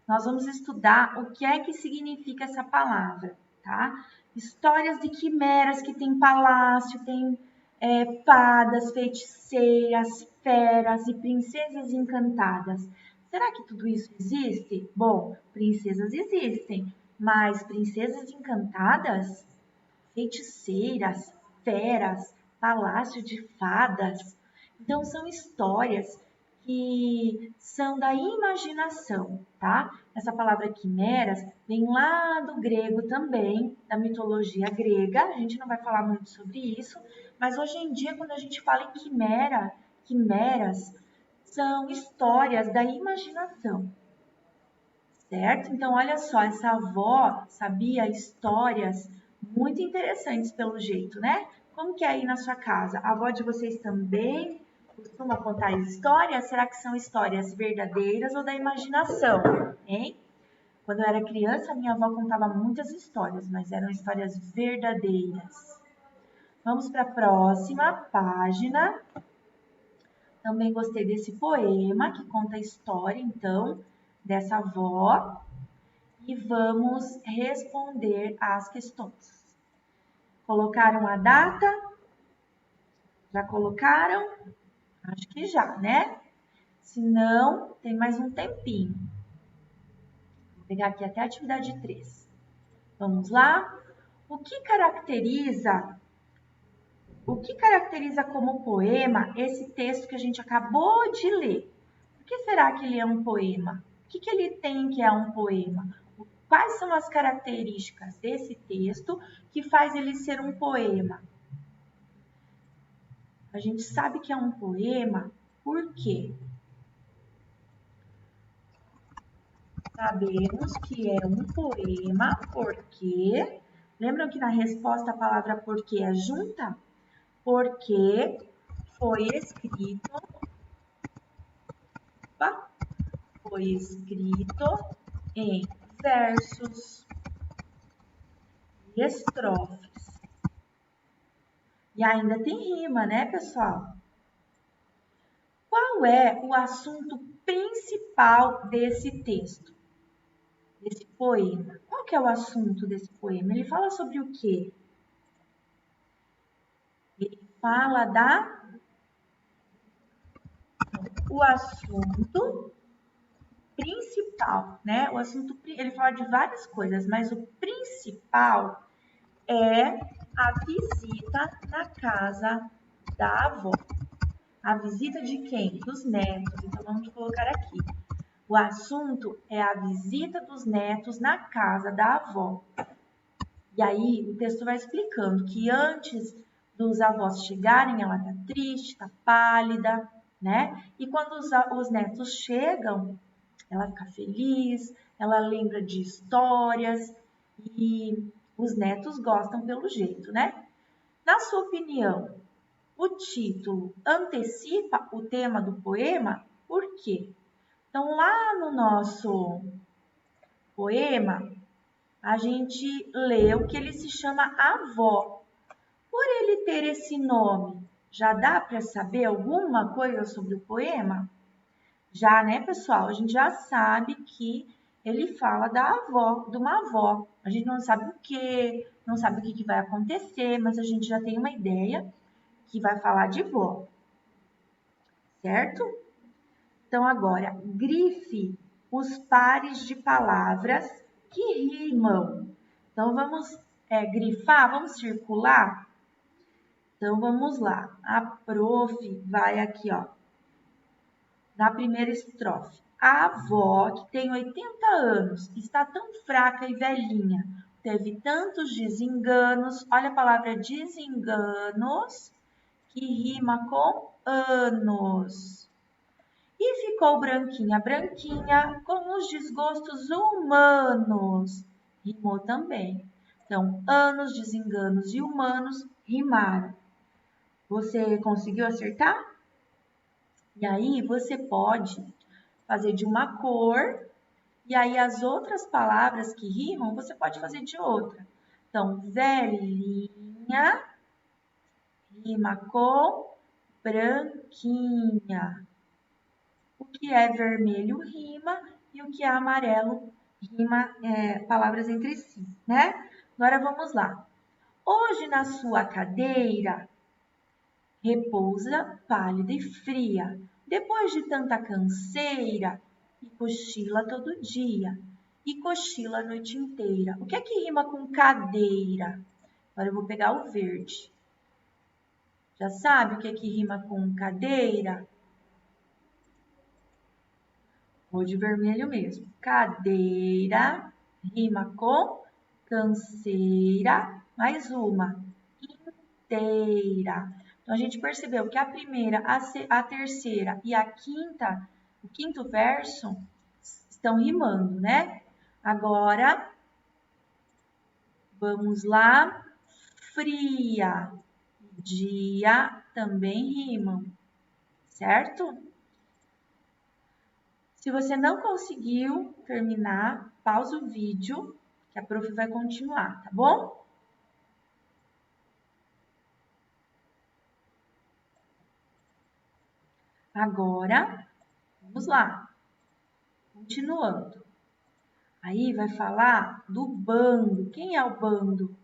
Nós vamos estudar o que é que significa essa palavra, tá? Histórias de quimeras que tem palácio, tem fadas, feiticeiras, feras e princesas encantadas. Será que tudo isso existe? Bom, princesas existem, mas princesas encantadas? Feiticeiras, feras, palácio de fadas. Então, são histórias que são da imaginação, tá? Essa palavra quimeras vem lá do grego também, da mitologia grega. A gente não vai falar muito sobre isso, mas hoje em dia, quando a gente fala em quimeras, são histórias da imaginação, certo? Então, olha só, essa avó sabia histórias muito interessantes pelo jeito, né? Como que é aí na sua casa? A avó de vocês também costuma contar histórias? Será que são histórias verdadeiras ou da imaginação, hein? Quando eu era criança, minha avó contava muitas histórias, mas eram histórias verdadeiras. Vamos para a próxima página. Também gostei desse poema que conta a história, então, dessa avó. E vamos responder às questões. Colocaram a data? Já colocaram? Acho que já, né? Se não, tem mais um tempinho. Vou pegar aqui até a atividade 3. Vamos lá? O que caracteriza como poema esse texto que a gente acabou de ler? Por que será que ele é um poema? O que ele tem que é um poema? Quais são as características desse texto que faz ele ser um poema? A gente sabe que é um poema por quê? Sabemos que é um poema porque... Lembram que na resposta a palavra porque é junta? Porque foi escrito... Foi escrito em versos e estrofes. E ainda tem rima, né, pessoal? Qual é o assunto principal desse texto? Desse poema? Qual que é o assunto desse poema? Ele fala sobre o quê? Ele fala o assunto principal, né? Ele fala de várias coisas, mas o principal é a visita na casa da avó. A visita de quem? Dos netos. Então, vamos colocar aqui. O assunto é a visita dos netos na casa da avó. E aí, o texto vai explicando que antes dos avós chegarem, ela tá triste, tá pálida, né? E quando os netos chegam, ela fica feliz, ela lembra de histórias e Os netos gostam pelo jeito, né? Na sua opinião, o título antecipa o tema do poema? Por quê? Então, lá no nosso poema, a gente leu que ele se chama Avó. Por ele ter esse nome, já dá para saber alguma coisa sobre o poema? Já, né, pessoal? A gente já sabe que ele fala da avó, de uma avó. A gente não sabe o que, não sabe o que vai acontecer, mas a gente já tem uma ideia que vai falar de vó, certo? Então, agora, grife os pares de palavras que rimam. Então, vamos grifar, vamos circular? Então, vamos lá. A prof vai aqui, ó, na primeira estrofe. A avó, que tem 80 anos, está tão fraca e velhinha, teve tantos desenganos, olha a palavra desenganos, que rima com anos. E ficou branquinha, branquinha, com os desgostos humanos. Rimou também. Então, anos, desenganos e humanos rimaram. Você conseguiu acertar? E aí você pode fazer de uma cor, e aí as outras palavras que rimam, você pode fazer de outra. Então, velhinha rima com branquinha. O que é vermelho rima e o que é amarelo rima palavras entre si, né? Agora vamos lá. Hoje na sua cadeira repousa pálida e fria, depois de tanta canseira, e cochila todo dia, e cochila a noite inteira. O que é que rima com cadeira? Agora eu vou pegar o verde. Já sabe o que é que rima com cadeira? Vou de vermelho mesmo. Cadeira rima com canseira, mais uma, inteira. Então, a gente percebeu que a primeira, a terceira e a quinta, o quinto verso, estão rimando, né? Agora, vamos lá. Fria, dia também rimam, certo? Se você não conseguiu terminar, pausa o vídeo, que a prof vai continuar, tá bom? Agora, vamos lá. Continuando. Aí vai falar do bando. Quem é o bando?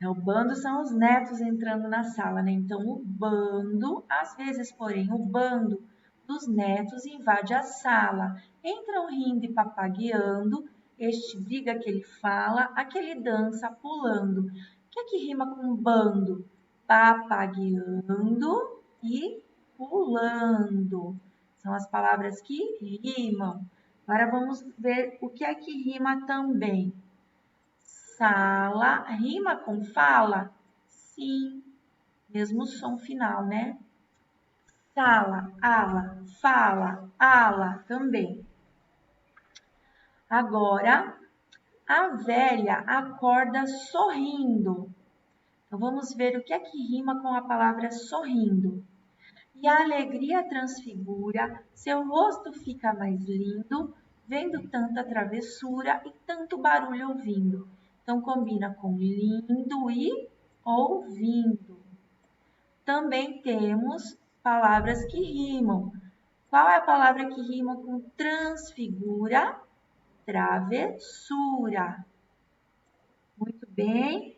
O bando são os netos entrando na sala, né? Então, o bando, às vezes, porém, o bando dos netos invade a sala. Entram rindo e papagueando. Este briga, aquele fala, aquele dança pulando. O que é que rima com bando? Papagueando e pulando. São as palavras que rimam. Agora vamos ver o que é que rima também. Sala rima com fala? Sim, mesmo som final, né? Sala, ala, fala, ala também. Agora, a velha acorda sorrindo. Então, vamos ver o que é que rima com a palavra sorrindo. E a alegria transfigura, seu rosto fica mais lindo, vendo tanta travessura e tanto barulho ouvindo. Então, combina com lindo e ouvindo. Também temos palavras que rimam. Qual é a palavra que rima com transfigura? Travessura. Muito bem.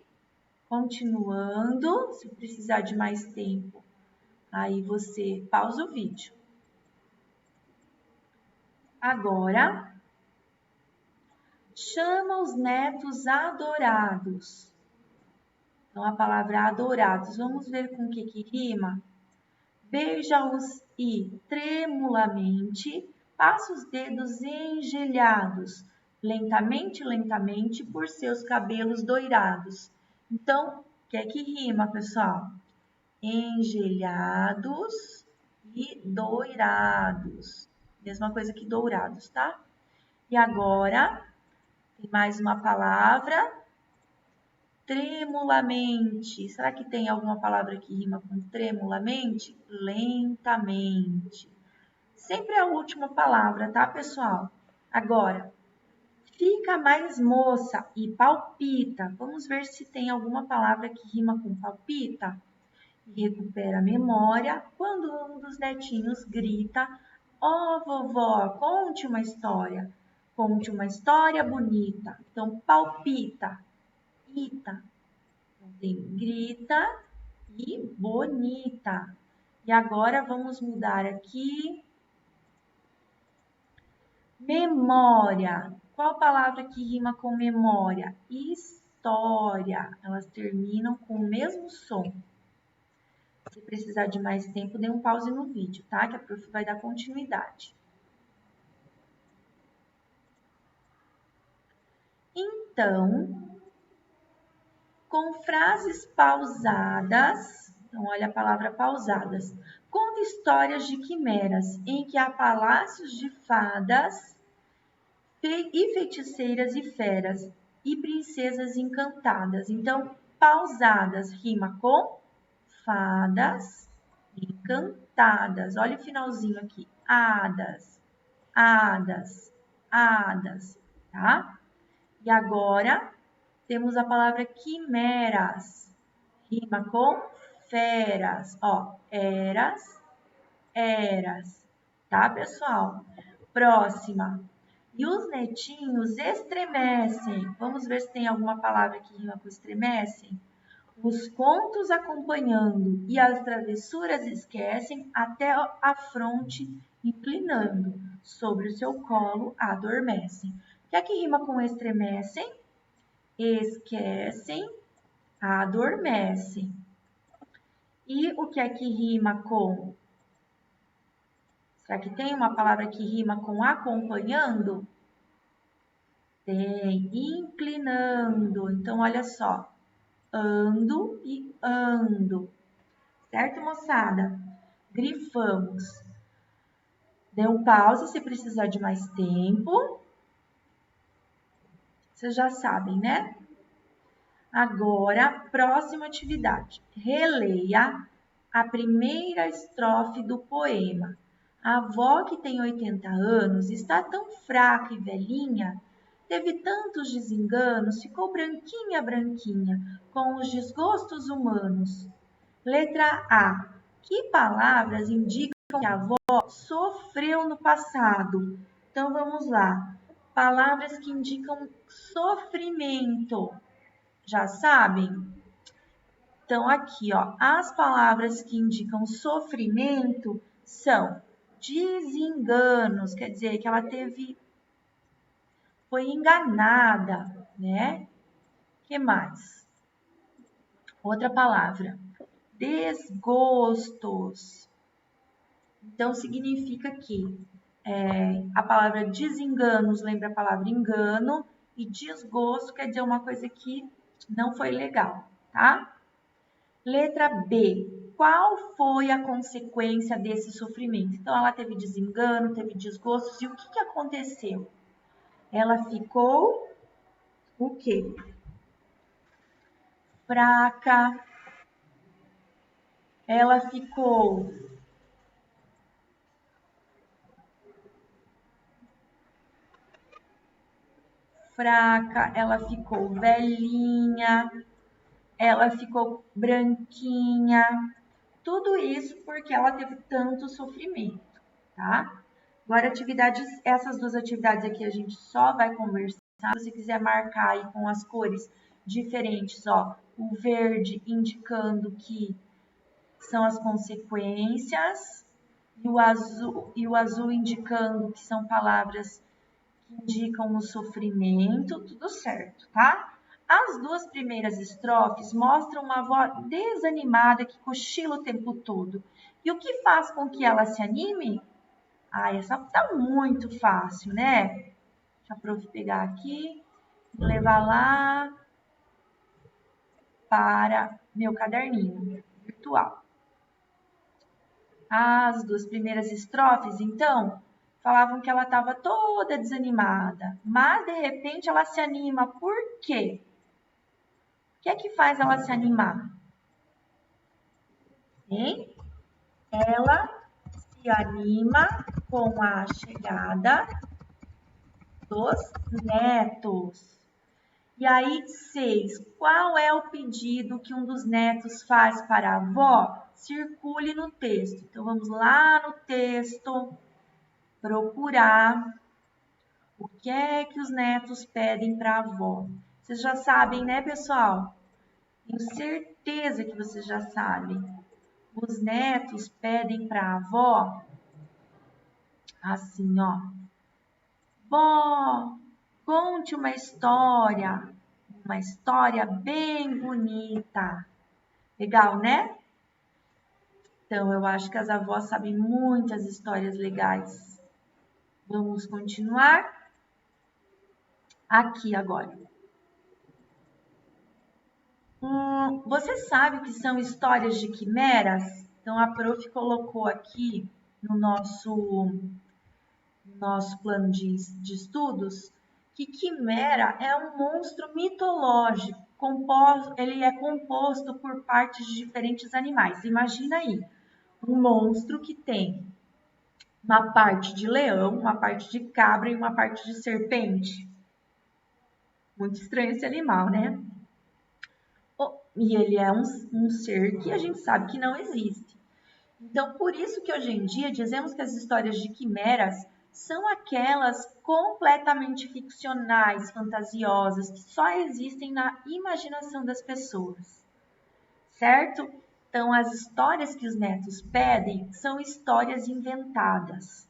Continuando, se precisar de mais tempo, aí você pausa o vídeo. Agora, chama os netos adorados. Então, a palavra adorados, vamos ver com o que rima? Beija-os e, tremulamente, passa os dedos engelhados, lentamente, lentamente, por seus cabelos doirados. Então, o que é que rima, pessoal? Engelhados e doirados. Mesma coisa que dourados, tá? E agora, tem mais uma palavra. tremulamente. Será que tem alguma palavra que rima com tremulamente? Lentamente. Sempre a última palavra, tá, pessoal? Agora, fica mais moça e palpita. Vamos ver se tem alguma palavra que rima com palpita. E recupera a memória quando um dos netinhos grita: Ó, vovó, conte uma história. Conte uma história bonita. Então, palpita, ita. Então, tem grita e bonita. E agora vamos mudar aqui. Memória. Qual palavra que rima com memória? História. Elas terminam com o mesmo som. Se precisar de mais tempo, dê um pause no vídeo, tá? Que a prof vai dar continuidade. Então, com frases pausadas, então olha a palavra pausadas, conta histórias de quimeras em que há palácios de fadas e feiticeiras e feras e princesas encantadas. Então, pausadas rima com fadas encantadas. Olha o finalzinho aqui. Hadas, hadas, hadas, tá? E agora temos a palavra quimeras. Rima com feras. Ó, eras, eras. Tá, pessoal? Próxima. E os netinhos estremecem. Vamos ver se tem alguma palavra que rima com estremecem. Os contos acompanhando e as travessuras esquecem até a fronte inclinando. Sobre o seu colo adormecem. O que é que rima com estremecem? Esquecem, adormecem. E o que é que rima com? Será que tem uma palavra que rima com acompanhando? Tem, inclinando. Então, olha só. Ando e ando. Certo, moçada? Grifamos. Dê um pause se precisar de mais tempo. Vocês já sabem, né? Agora, próxima atividade. Releia a primeira estrofe do poema. A avó que tem 80 anos está tão fraca e velhinha, teve tantos desenganos, ficou branquinha, branquinha, com os desgostos humanos. Letra A. Que palavras indicam que a avó sofreu no passado? Então vamos lá. Palavras que indicam sofrimento. Já sabem? Então aqui, ó, as palavras que indicam sofrimento são desenganos, quer dizer que ela foi enganada, né? Que mais? Outra palavra, desgostos. Então, significa que a palavra desenganos lembra a palavra engano e desgosto quer dizer uma coisa que não foi legal, tá? Letra B. Qual foi a consequência desse sofrimento? Então, ela teve desengano, teve desgostos e o que aconteceu? Ela ficou o quê? Fraca. Ela ficou fraca, ela ficou velhinha, ela ficou branquinha. Tudo isso porque ela teve tanto sofrimento, tá? Agora, essas duas atividades aqui a gente só vai conversar. Se você quiser marcar aí com as cores diferentes, ó, o verde indicando que são as consequências e o azul indicando que são palavras que indicam o sofrimento, tudo certo, tá? As duas primeiras estrofes mostram uma avó desanimada que cochila o tempo todo. E o que faz com que ela se anime? Ah, essa tá muito fácil, né? Deixa a prof pegar aqui e levar lá para meu caderninho virtual. As duas primeiras estrofes, então, falavam que ela estava toda desanimada, mas de repente ela se anima. Por quê? que é que faz ela se animar? Hein? Ela se anima com a chegada dos netos. E aí, 6. Qual é o pedido que um dos netos faz para a avó? Circule no texto. Então, vamos lá no texto procurar o que é que os netos pedem para a avó. Vocês já sabem, né, pessoal? Tenho certeza que vocês já sabem. Os netos pedem para a avó assim, ó. Vó, conte uma história bem bonita. Legal, né? Então, eu acho que as avós sabem muitas histórias legais. Vamos continuar aqui agora. Você sabe o que são histórias de quimeras? Então, a prof colocou aqui no nosso plano de estudos que quimera é um monstro mitológico. Ele é composto por partes de diferentes animais. Imagina aí, um monstro que tem uma parte de leão, uma parte de cabra e uma parte de serpente. Muito estranho esse animal, né? E ele é um ser que a gente sabe que não existe. Então, por isso que hoje em dia dizemos que as histórias de quimeras são aquelas completamente ficcionais, fantasiosas, que só existem na imaginação das pessoas, certo? Então, as histórias que os netos pedem são histórias inventadas.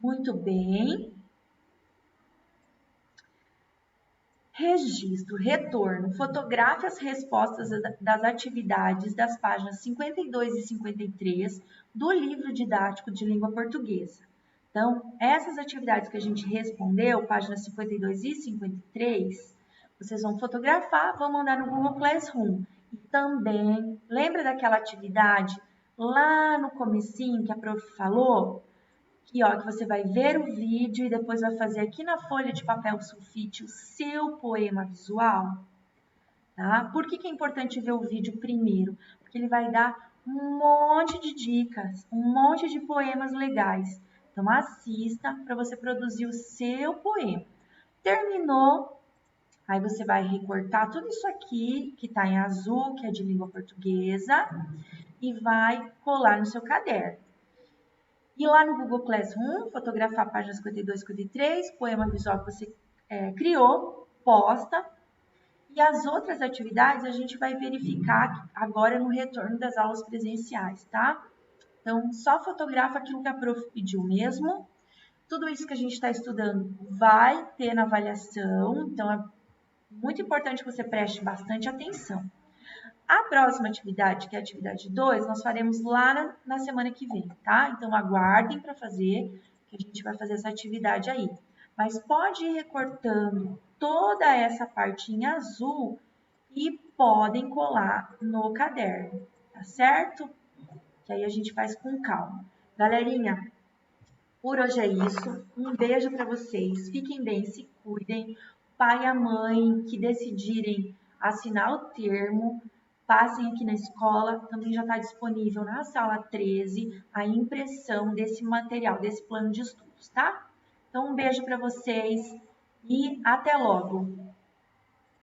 Muito bem. Registro, retorno, fotografe as respostas das atividades das páginas 52 e 53 do livro didático de língua portuguesa. Então, essas atividades que a gente respondeu, páginas 52 e 53, vocês vão fotografar, vão mandar no Google Classroom. E também, lembra daquela atividade lá no comecinho que a prof falou? Aqui, ó, que você vai ver o vídeo e depois vai fazer aqui na folha de papel sulfite o seu poema visual, tá? Por que é importante ver o vídeo primeiro? Porque ele vai dar um monte de dicas, um monte de poemas legais. Então, assista para você produzir o seu poema. Terminou, aí você vai recortar tudo isso aqui, que está em azul, que é de língua portuguesa, e vai colar no seu caderno. E lá no Google Classroom, fotografar a página 52 e 53, poema visual que você criou, posta. E as outras atividades a gente vai verificar agora no retorno das aulas presenciais, tá? Então, só fotografa aquilo que a prof pediu mesmo. Tudo isso que a gente está estudando vai ter na avaliação, então é muito importante que você preste bastante atenção. A próxima atividade, que é a atividade 2, nós faremos lá na semana que vem, tá? Então, aguardem para fazer, que a gente vai fazer essa atividade aí. Mas pode ir recortando toda essa parte em azul e podem colar no caderno, tá certo? Que aí a gente faz com calma. Galerinha, por hoje é isso. Um beijo para vocês. Fiquem bem, se cuidem. O pai e a mãe que decidirem assinar o termo, passem aqui na escola, também já está disponível na sala 13 a impressão desse material, desse plano de estudos, tá? Então, um beijo para vocês e até logo!